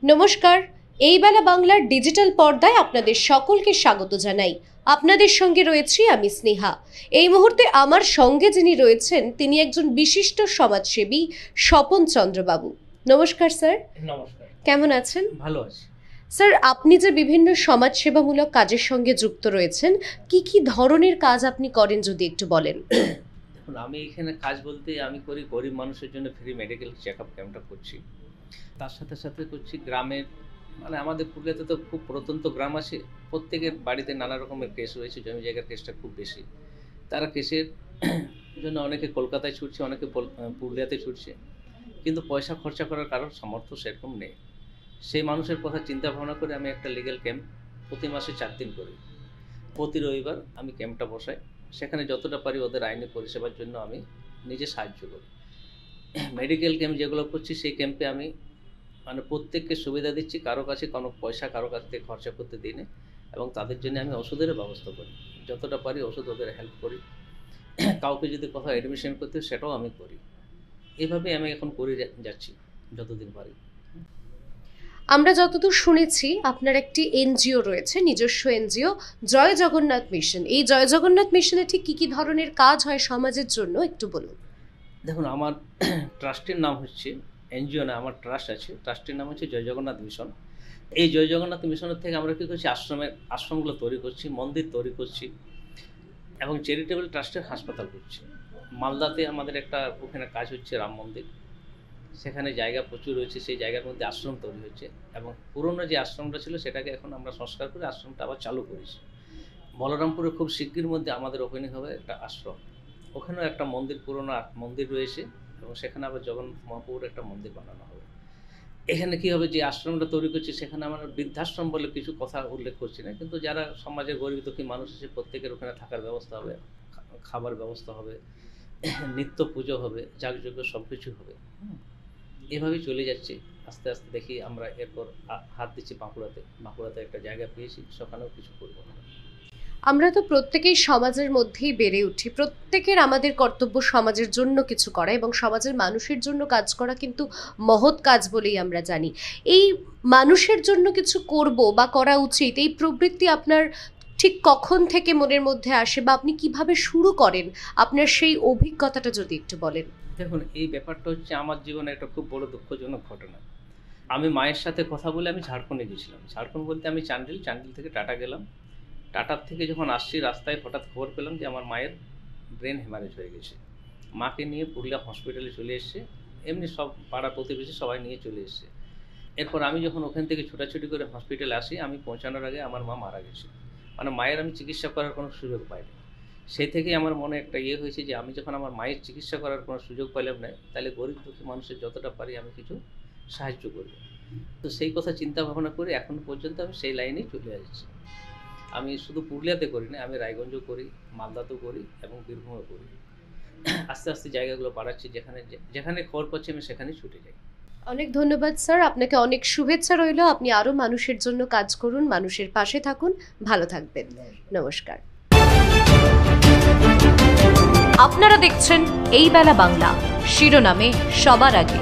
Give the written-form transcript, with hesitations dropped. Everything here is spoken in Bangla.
নমস্কার, এই বেলা বাংলার ডিজিটাল পর্দায় আপনাদের সকলকে স্বাগত জানাই। আপনাদের সঙ্গে রয়েছি আমি স্নেহা। এই মুহূর্তে আমার সঙ্গে যিনি রয়েছেন তিনি একজন বিশিষ্ট সমাজসেবী স্বপন চন্দ্রবাবু। নমস্কার স্যার। নমস্কার। কেমন আছেন? ভালো আছি স্যার। আপনি যে বিভিন্ন সমাজসেবামূলক কাজের সঙ্গে যুক্ত রয়েছেন, কি কি ধরনের কাজ আপনি করেন যদি একটু বলেন? দেখুন, আমি এখানে কাজ বলতে আমি করি গরিব মানুষের জন্য ফ্রি মেডিকেল চেক আপ ক্যাম্পটা করছি। তার সাথে সাথে করছি গ্রামের, মানে আমাদের পুরুলিয়াতে তো খুব প্রত্যন্ত গ্রাম আছে, প্রত্যেকের বাড়িতে নানা রকমের কেস রয়েছে, জমি জায়গার কেসটা খুব বেশি। তারা কেসের জন্য অনেকে কলকাতায় ছুটছে, অনেকে পুরুলিয়াতে ছুটছে, কিন্তু পয়সা খরচা করার কারোর সামর্থ্য সেরকম নেই। সেই মানুষের কথা চিন্তা ভাবনা করে আমি একটা লিগ্যাল ক্যাম্প প্রতি মাসে 4 দিন করি। প্রতি রবিবার আমি ক্যাম্পটা বসাই, সেখানে যতটা পারি ওদের আইনি পরিষেবার জন্য আমি নিজে সাহায্য করি। মেডিকেল ক্যাম্প যেগুলো করছি সেই ক্যাম্পে আমি মানে প্রত্যেককে সুবিধা দিচ্ছি, কারো কাছে কোনো পয়সা কারো কাছ থেকে খরচা করতে দিই না, এবং তাদের জন্য আমি ওষুধের ব্যবস্থা করি, যতটা পারি ওষুধ ওদের হেল্প করি। কাউকে যদি কোথাও অ্যাডমিশন করতে হয় সেটাও আমি করি। এইভাবে আমি এখন করে যাচ্ছি যতদিন পারি। আমরা যতদূর শুনেছি আপনার একটি এনজিও রয়েছে, নিজস্ব এনজিও জয় জগন্নাথ মিশন। এই জয় জগন্নাথ মিশনে ঠিক কি কি ধরনের কাজ হয় সমাজের জন্য একটু বলুন। দেখুন, আমার ট্রাস্টের নাম হচ্ছে, এনজিও না, আমার ট্রাস্ট আছে, ট্রাস্টের নাম হচ্ছে জয় জগন্নাথ মিশন। এই জয় জগন্নাথ মিশনের থেকে আমরা কী করছি, আশ্রমগুলো তৈরি করছি, মন্দির তৈরি করছি, এবং চ্যারিটেবল ট্রাস্টের হাসপাতাল করছি। মালদাতে আমাদের একটা ওখানে কাজ হচ্ছে, রাম মন্দির, সেখানে জায়গা প্রচুর রয়েছে, সেই জায়গার মধ্যে আশ্রম তৈরি হচ্ছে, এবং পুরনো যে আশ্রমটা ছিল সেটাকে এখন আমরা সংস্কার করে আশ্রমটা আবার চালু করেছি। বলরামপুরে খুব শিগগির মধ্যে আমাদের ওপেনিং হবে একটা আশ্রম, ওখানেও একটা মন্দির, পুরনো মন্দির রয়েছে, এবং সেখানে আবার জগন্নাথ মহাপ্রভুর একটা মন্দির বানানো হবে। এখানে কী হবে, যে আশ্রমটা তৈরি করছি সেখানে আমরা বৃদ্ধাশ্রম বলে কিছু কথা উল্লেখ করছি না, কিন্তু যারা সমাজের গরিব দুঃখী মানুষ আছে প্রত্যেকের ওখানে থাকার ব্যবস্থা হবে, খাবার ব্যবস্থা হবে, নিত্য পুজো হবে, যাগযজ্ঞ সব কিছু হবে। এভাবেই চলে যাচ্ছে। আস্তে আস্তে দেখি আমরা এরপর হাত দিচ্ছি বাঁকুড়াতে একটা জায়গা পেয়েছি, সেখানেও কিছু করবো। আমরা তো প্রত্যেকেই সমাজের মধ্যেই বেড়ে উঠি, প্রত্যেকের আমাদের কর্তব্য সমাজের জন্য কিছু করা এবং সমাজের মানুষের জন্য কাজ করা কিন্তু মহৎ কাজ বলেই আমরা জানি। এই মানুষের জন্য কিছু করব বা করা উচিত, এই প্রবৃত্তি আপনার ঠিক কখন থেকে মনের মধ্যে আসে বা আপনি কিভাবে শুরু করেন? আপনার সেই অভিজ্ঞতাটা যদি একটু বলেন। দেখুন, এই ব্যাপারটা হচ্ছে আমার জীবনে একটা খুব বড় দুঃখজনক ঘটনা। আমি মায়ের সাথে কথা বলে আমি ঝাড়খণ্ডে গেছিলাম। ঝাড়খণ্ড বলতে আমি চান্ডিল থেকে টাটা গেলাম। টাটার থেকে যখন আসছি রাস্তায় হঠাৎ খবর পেলাম যে আমার মায়ের ব্রেন হ্যামারেজ হয়ে গেছে। মাকে নিয়ে পুরুলিয়া হসপিটালে চলে এসছে, এমনি সব পাড়া প্রতিবেশী সবাই নিয়ে চলে এসছে। এরপর আমি যখন ওখান থেকে ছোটাছুটি করে হসপিটালে আসি, আমি পৌঁছানোর আগে আমার মা মারা গেছে। মানে মায়ের আমি চিকিৎসা করার কোনো সুযোগ পাইনি। সেই থেকেই আমার মনে একটা হয়েছে যে আমি যখন আমার মায়ের চিকিৎসা করার কোনো সুযোগ পাইলাম না, তাহলে গরিব দুঃখী মানুষের যতটা পারি আমি কিছু সাহায্য করব। তো সেই কথা চিন্তা ভাবনা করে এখন পর্যন্ত আমি সেই লাইনেই চলে আসছি। আমি শুধু পুরুলিয়াতে করি না, আমি রায়গঞ্জও করি, মালদাতেও করি, এবং বীরভূমও করি। আস্তে আস্তে জায়গাগুলো বাড়াচ্ছি, যেখানে খবর পাচ্ছি আমি সেখানেই ছুটে যাই। অনেক ধন্যবাদ স্যার, আপনাকে অনেক শুভেচ্ছা রইল। আপনি আরও মানুষের জন্য কাজ করুন, মানুষের পাশে থাকুন, ভালো থাকবেন। নমস্কার। আপনারা দেখছেন এই বেলা বাংলা, শিরোনামে সবার আগে।